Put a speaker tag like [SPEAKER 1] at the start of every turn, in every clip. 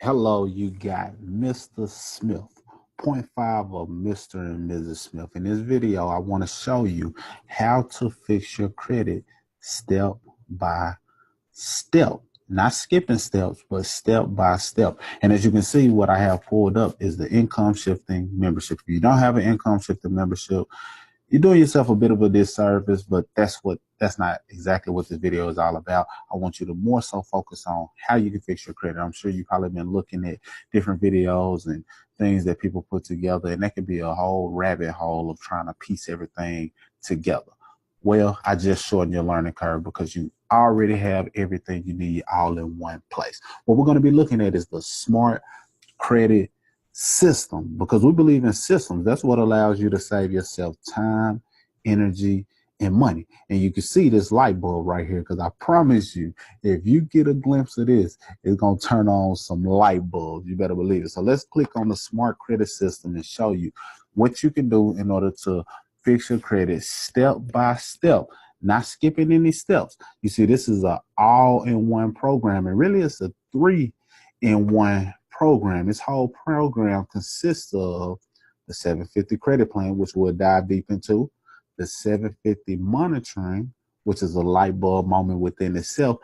[SPEAKER 1] Hello, you got Mr. Smith, point five of Mr. and Mrs. Smith. In this video, I want to show you how to fix your credit step by step. Not skipping steps, but step by step. And as you can see, what I have pulled up is the income shifting membership. If you don't have an income shifting membership, you're doing yourself a bit of a disservice, but that's not exactly what this video is all about. I want you to more so focus on how you can fix your credit. I'm sure you've probably been looking at different videos and things that people put together, and that could be a whole rabbit hole of trying to piece everything together. Well, I just shortened your learning curve because you already have everything you need all in one place. What we're going to be looking at is the smart credit system, because we believe in systems. That's what allows you to save yourself time, energy, and money. And you can see this light bulb right here, because I promise you, if you get a glimpse of this, it's going to turn on some light bulbs. You better believe it. So let's click on the smart credit system and show you what you can do in order to fix your credit step by step, not skipping any steps. You see, this is an all-in-one program, and really it's a three-in-one program. This whole program consists of the 750 credit plan, which we'll dive deep into, the 750 monitoring, which is a light bulb moment within itself,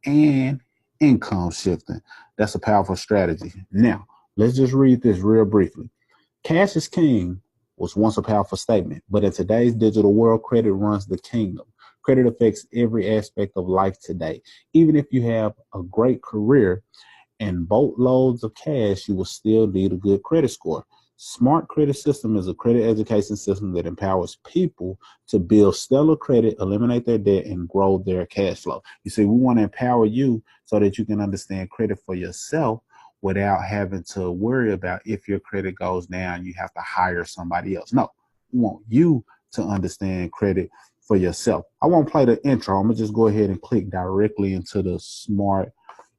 [SPEAKER 1] and income shifting. That's a powerful strategy. Now, let's just read this real briefly. Cash is king was once a powerful statement, but in today's digital world, credit runs the kingdom. Credit affects every aspect of life today. Even if you have a great career and boatloads of cash, you will still need a good credit score. Smart Credit System is a credit education system that empowers people to build stellar credit, eliminate their debt, and grow their cash flow. You see, we want to empower you so that you can understand credit for yourself without having to worry about if your credit goes down, you have to hire somebody else. No, we want you to understand credit for yourself. I won't play the intro. I'm going to just go ahead and click directly into the Smart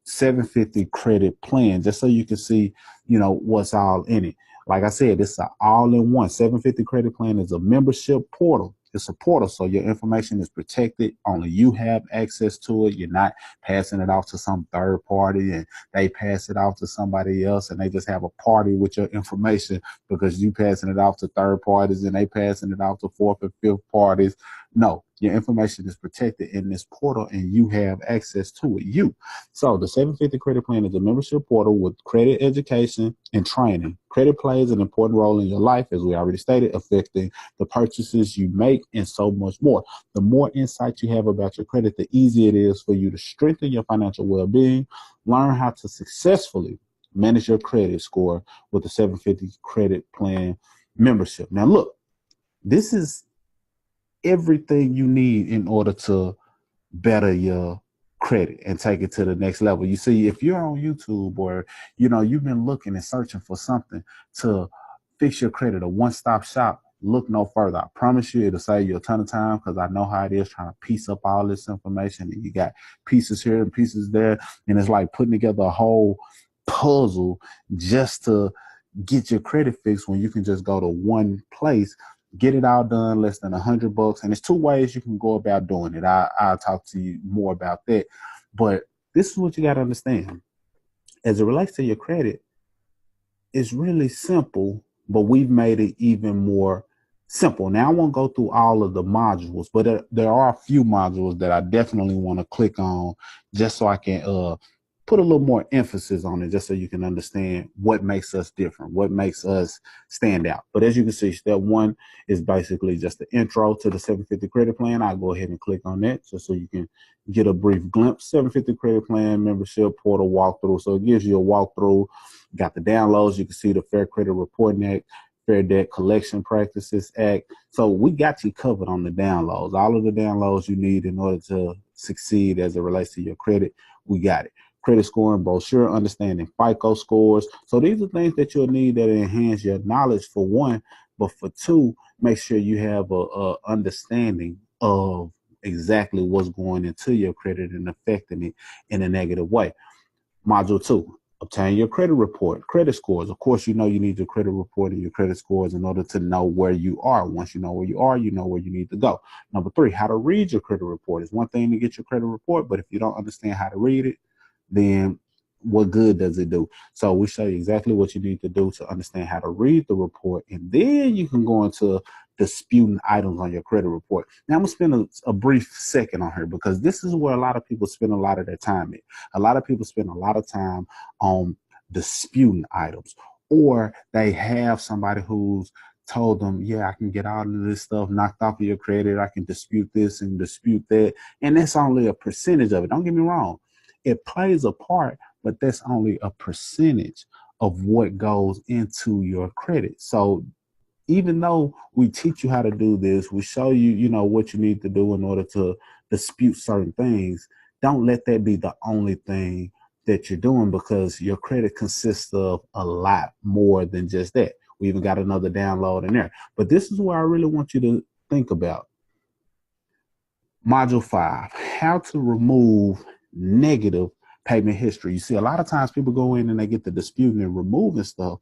[SPEAKER 1] 750 credit plan, just so you can see, what's all in it. Like I said, it's an all-in-one. 750 credit plan is a membership portal. It's a portal, so your information is protected. Only you have access to it. You're not passing it off to some third party and they pass it off to somebody else and they just have a party with your information because you passing it off to third parties and they passing it off to fourth and fifth parties. No, your information is protected in this portal and you have access to it. So the 750 credit plan is a membership portal with credit education and training. Credit plays an important role in your life, as we already stated, affecting the purchases you make and so much more. The more insight you have about your credit, the easier it is for you to strengthen your financial well-being. Learn how to successfully manage your credit score with the 750 credit plan membership. Now, look, this is everything you need in order to better your credit and take it to the next level. You see, if you're on YouTube or, you've been looking and searching for something to fix your credit, a one-stop shop, look no further. I promise you it'll save you a ton of time, because I know how it is trying to piece up all this information, and you got pieces here and pieces there, and it's like putting together a whole puzzle just to get your credit fixed when you can just go to one place, get it all done, less than $100. And there's two ways you can go about doing it. I'll talk to you more about that. But this is what you got to understand. As it relates to your credit, it's really simple, but we've made it even more simple. Now, I won't go through all of the modules, but there are a few modules that I definitely want to click on just so I can put a little more emphasis on it, just so you can understand what makes us different, what makes us stand out. But as you can see, step one is basically just the intro to the 750 credit plan. I'll go ahead and click on that just so you can get a brief glimpse. 750 credit plan membership portal walkthrough. So it gives you a walkthrough. Got the downloads. You can see the Fair Credit Reporting Act, Fair Debt Collection Practices Act. So we got you covered on the downloads. All of the downloads you need in order to succeed as it relates to your credit, we got it. Credit scoring brochure, understanding FICO scores. So these are things that you'll need that enhance your knowledge, for one, but for two, make sure you have a understanding of exactly what's going into your credit and affecting it in a negative way. Module 2, obtain your credit report, credit scores. Of course, you need your credit report and your credit scores in order to know where you are. Once you know where you are, you know where you need to go. Number 3, how to read your credit report. It's one thing to get your credit report, but if you don't understand how to read it, then what good does it do? So we show you exactly what you need to do to understand how to read the report, and then you can go into disputing items on your credit report. Now I'm gonna spend a brief second on here because this is where a lot of people spend a lot of their time in. A lot of people spend a lot of time on disputing items, or they have somebody who's told them, yeah, I can get all of this stuff knocked off of your credit. I can dispute this and dispute that. And that's only a percentage of it. Don't get me wrong. It plays a part, but that's only a percentage of what goes into your credit. So even though we teach you how to do this, we show you, what you need to do in order to dispute certain things, don't let that be the only thing that you're doing, because your credit consists of a lot more than just that. We even got another download in there. But this is where I really want you to think about. Module 5, how to remove negative payment history. You see, a lot of times people go in and they get to disputing and removing stuff.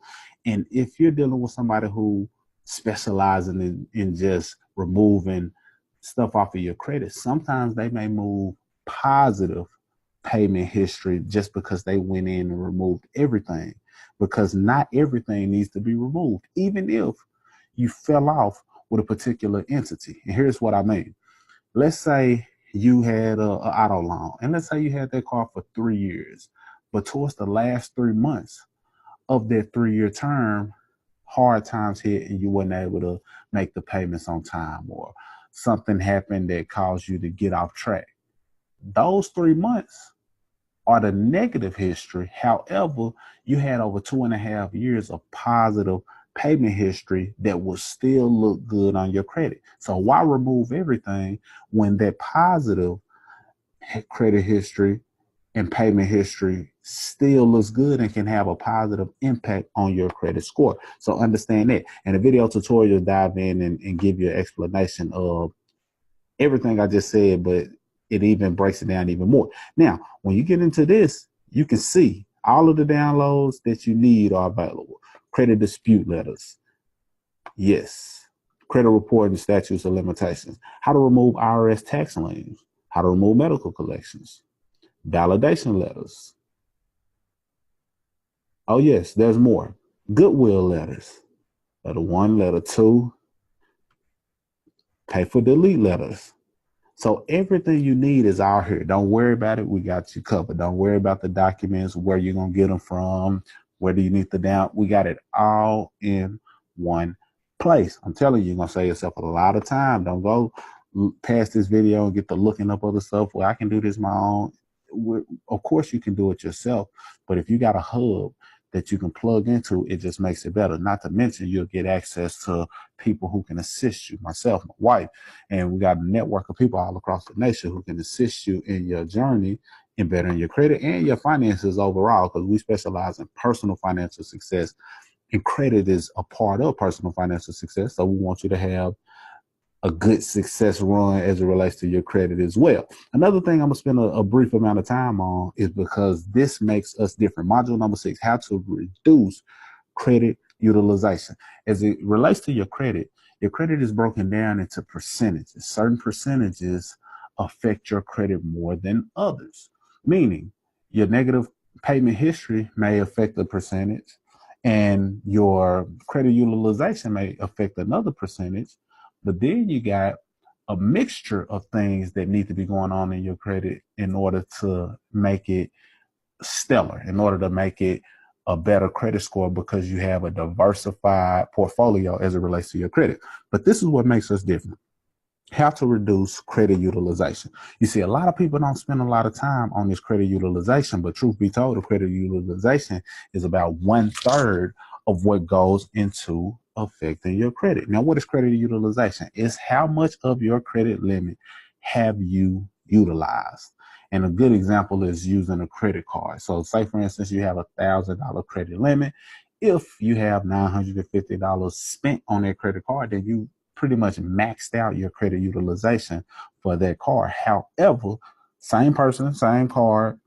[SPEAKER 1] And if you're dealing with somebody who specializes in just removing stuff off of your credit, sometimes they may move positive payment history just because they went in and removed everything, because not everything needs to be removed, even if you fell off with a particular entity. And here's what I mean. Let's say you had an auto loan, and let's say you had that car for 3 years, but towards the last 3 months of that 3-year term, hard times hit and you weren't able to make the payments on time, or something happened that caused you to get off track. Those 3 months are the negative history. However, you had over 2.5 years of positive payment history that will still look good on your credit. So why remove everything when that positive credit history and payment history still looks good and can have a positive impact on your credit score? So understand that. And the video tutorial dive in and give you an explanation of everything I just said, but it even breaks it down even more. Now, when you get into this, you can see all of the downloads that you need are available. Credit dispute letters. Yes. Credit report and statutes of limitations. How to remove IRS tax liens. How to remove medical collections. Validation letters. Oh, yes, there's more. Goodwill letters. Letter 1, letter 2. Pay for delete letters. So everything you need is out here. Don't worry about it. We got you covered. Don't worry about the documents, where you're going to get them from, where do you need the down. We got it all in one place. I'm telling you, you're going to save yourself a lot of time. Don't go past this video and get to looking up other stuff. Well, I can do this my own. Of course, you can do it yourself. But if you got a hub that you can plug into, it just makes it better. Not to mention, you'll get access to people who can assist you, myself, my wife, and we got a network of people all across the nation who can assist you in your journey in bettering your credit and your finances overall, because we specialize in personal financial success, and credit is a part of personal financial success. So we want you to have a good success run as it relates to your credit as well. Another thing I'm gonna spend a brief amount of time on is because this makes us different. Module number 6, how to reduce credit utilization. As it relates to your credit is broken down into percentages. Certain percentages affect your credit more than others, meaning your negative payment history may affect the percentage, and your credit utilization may affect another percentage. But then you got a mixture of things that need to be going on in your credit in order to make it stellar, in order to make it a better credit score, because you have a diversified portfolio as it relates to your credit. But this is what makes us different. How to reduce credit utilization. You see, a lot of people don't spend a lot of time on this credit utilization, but truth be told, the credit utilization is about 1/3 of what goes into affecting your credit. Now, what is credit utilization? It's how much of your credit limit have you utilized. And a good example is using a credit card. So say, for instance, you have $1,000 credit limit. If you have $950 spent on that credit card, then you pretty much maxed out your credit utilization for that card. However, same person, same card,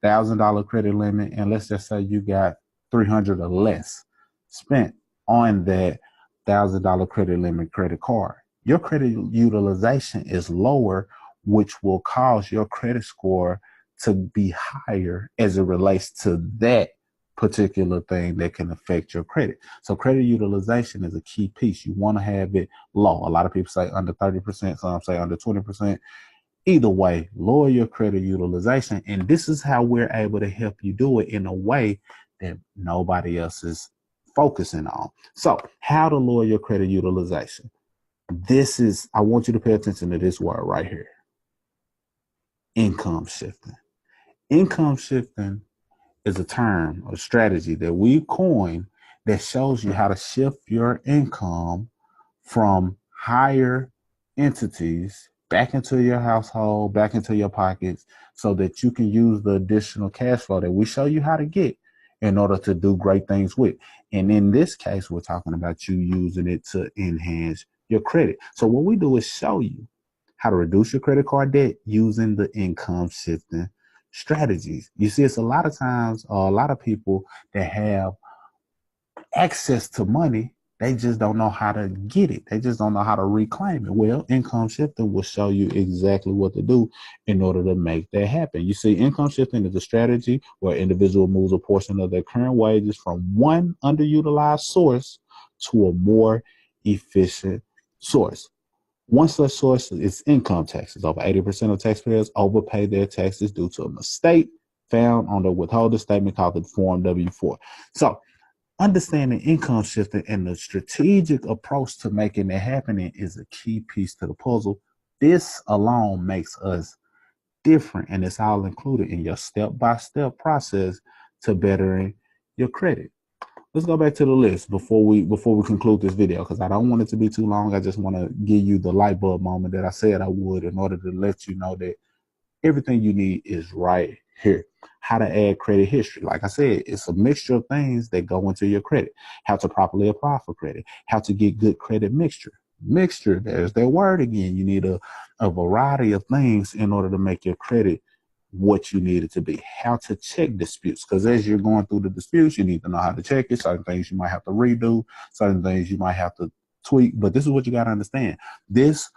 [SPEAKER 1] $1,000 credit limit, and let's just say you got 300 or less spent on that $1,000 credit limit credit card. Your credit utilization is lower, which will cause your credit score to be higher as it relates to that particular thing that can affect your credit. So credit utilization is a key piece. You want to have it low. A lot of people say under 30%, some say under 20%. Either way, lower your credit utilization. And this is how we're able to help you do it in a way that nobody else is focusing on. So how to lower your credit utilization. I want you to pay attention to this word right here. Income shifting. Income shifting is a term or strategy that we coined that shows you how to shift your income from higher entities back into your household, back into your pockets, so that you can use the additional cash flow that we show you how to get in order to do great things with. And in this case, we're talking about you using it to enhance your credit. So what we do is show you how to reduce your credit card debt using the income shifting strategies. You see, it's a lot of times, a lot of people that have access to money, they just don't know how to get it. They just don't know how to reclaim it. Well, income shifting will show you exactly what to do in order to make that happen. You see, income shifting is a strategy where an individual moves a portion of their current wages from one underutilized source to a more efficient source. One such source is income taxes. Over 80% of taxpayers overpay their taxes due to a mistake found on the withholding statement called the Form W-4. So understanding income shifting and the strategic approach to making it happen is a key piece to the puzzle. This alone makes us different, and it's all included in your step-by-step process to bettering your credit. Let's go back to the list before we conclude this video, because I don't want it to be too long. I just want to give you the light bulb moment that I said I would in order to let you know that everything you need is right here. How to add credit history. Like I said, it's a mixture of things that go into your credit. How to properly apply for credit. How to get good credit mixture. Mixture, there's that word again. You need a variety of things in order to make your credit what you need it to be. How to check disputes, because as you're going through the disputes, you need to know how to check it. Certain things you might have to redo, certain things you might have to tweak, but this is what you got to understand. This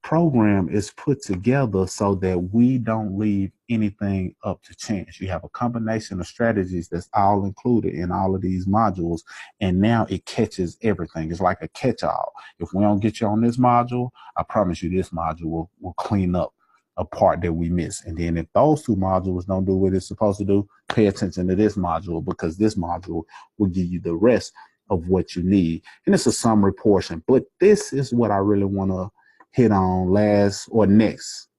[SPEAKER 1] program is put together so that we don't leave anything up to chance. You have a combination of strategies that's all included in all of these modules, and now it catches everything. It's like a catch-all. If we don't get you on this module, I promise you this module will clean up a part that we miss. And then if those two modules don't do what it's supposed to do, pay attention to this module, because this module will give you the rest of what you need. And it's a summary portion, but this is what I really want to hit on last or next.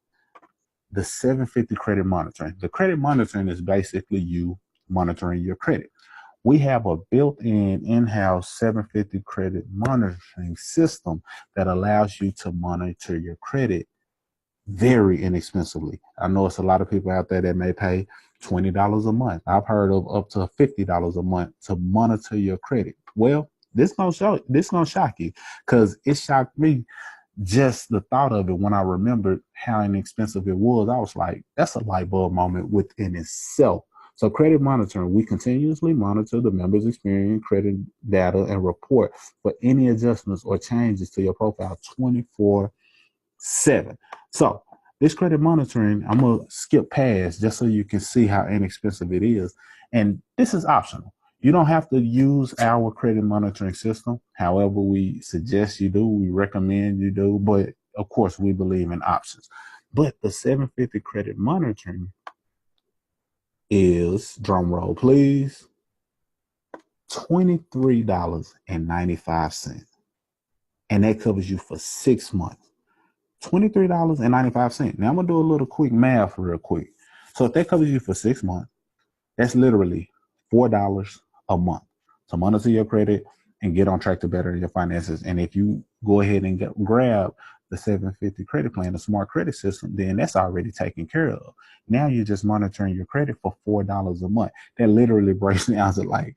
[SPEAKER 1] The 750 credit monitoring. The credit monitoring is basically you monitoring your credit. We have a built-in in-house 750 credit monitoring system that allows you to monitor your credit very inexpensively. I know it's a lot of people out there that may pay $20 a month. I've heard of up to $50 a month to monitor your credit. Well, this gonna shock you, because it shocked me just the thought of it. When I remembered how inexpensive it was, I was like, that's a light bulb moment within itself. So credit monitoring, we continuously monitor the member's experience, credit data, and report for any adjustments or changes to your profile 24/7. So this credit monitoring, I'm going to skip past just so you can see how inexpensive it is. And this is optional. You don't have to use our credit monitoring system. However, we suggest you do, we recommend you do, but of course we believe in options. But the 750 credit monitoring is, drum roll please, $23.95. And that covers you for 6 months. $23.95. Now I'm gonna do a little quick math real quick. So if that covers you for 6 months, that's literally $4 a month to monitor your credit and get on track to better your finances. And if you go ahead and grab the 750 credit plan, the smart credit system, then that's already taken care of. Now you're just monitoring your credit for $4 a month. That literally breaks down to like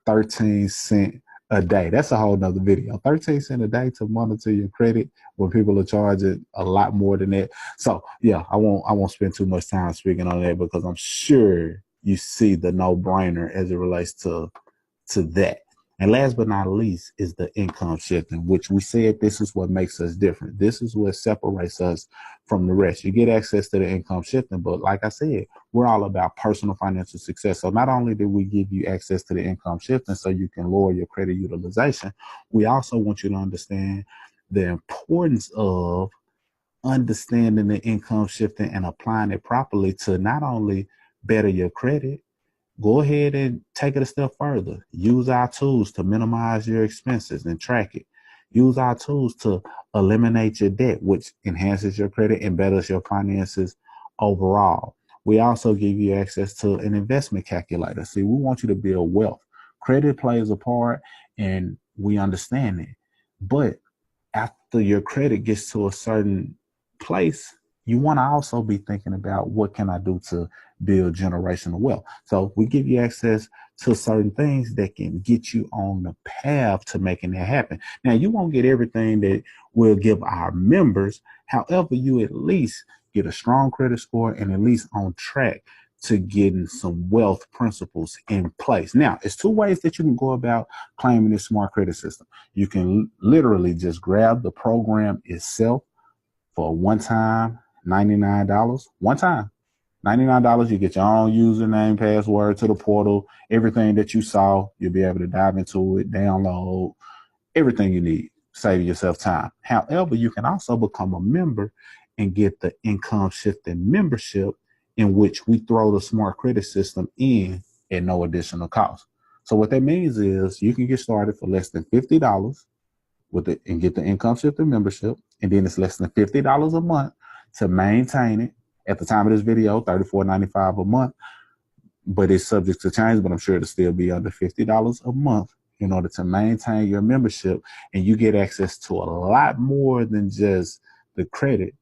[SPEAKER 1] 13 cents a day. That's a whole nother video. 13 cents a day to monitor your credit when people are charging a lot more than that. So yeah, I won't spend too much time speaking on that, because I'm sure you see the no-brainer as it relates to that. And last but not least is the income shifting, which we said this is what makes us different. This is what separates us from the rest. You get access to the income shifting, but like I said, we're all about personal financial success. So not only did we give you access to the income shifting so you can lower your credit utilization, we also want you to understand the importance of understanding the income shifting and applying it properly to not only better your credit. Go ahead and take it a step further. Use our tools to minimize your expenses and track it. Use our tools to eliminate your debt, which enhances your credit and betters your finances overall. We also give you access to an investment calculator. See, we want you to build wealth. Credit plays a part, and we understand it. But after your credit gets to a certain place, you want to also be thinking about what can I do to build generational wealth. So we give you access to certain things that can get you on the path to making that happen. Now, you won't get everything that we'll give our members. However, you at least get a strong credit score and at least on track to getting some wealth principles in place. Now, it's two ways that you can go about claiming this smart credit system. You can literally just grab the program itself for one time, $99. One time, $99. You get your own username, password to the portal, everything that you saw, you'll be able to dive into it, download everything you need, save yourself time. However, you can also become a member and get the income shifting membership, in which we throw the smart credit system in at no additional cost. So what that means is you can get started for less than $50 with it and get the income shifting membership, and then it's less than $50 a month to maintain it. At the time of this video, $34.95 a month, but it's subject to change, but I'm sure it'll still be under $50 a month in order to maintain your membership, and you get access to a lot more than just the credit.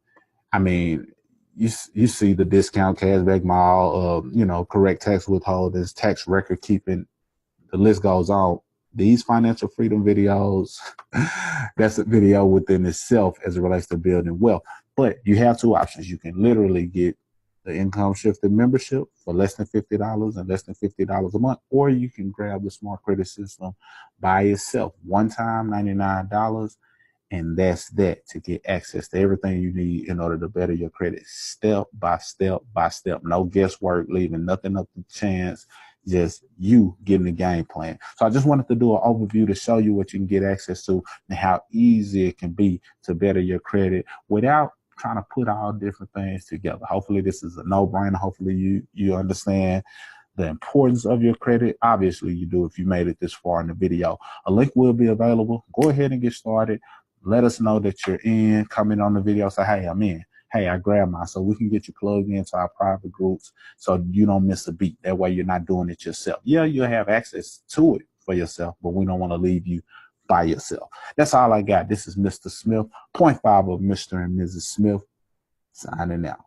[SPEAKER 1] I mean, you see the discount, cashback, mile, correct tax withholdings, tax record keeping, the list goes on. These financial freedom videos, that's a video within itself as it relates to building wealth. But you have two options. You can literally get the income shifted membership for less than $50 and less than $50 a month, or you can grab the smart credit system by itself, one time, $99. And that's that, to get access to everything you need in order to better your credit step by step by step. No guesswork, leaving nothing up to chance, just you getting the game plan. So I just wanted to do an overview to show you what you can get access to and how easy it can be to better your credit without trying to put all different things together. Hopefully this is a no-brainer. Hopefully you understand the importance of your credit. Obviously you do if you made it this far in the video. A link will be available. Go ahead and get started. Let us know that you're in. Comment on the video. Say, hey, I'm in. Hey, I grabbed mine, so we can get you plugged into our private groups so you don't miss a beat. That way you're not doing it yourself. Yeah, you'll have access to it for yourself, but we don't want to leave you by yourself. That's all I got. This is Mr. Smith, point 0.5 of Mr. and Mrs. Smith, signing out.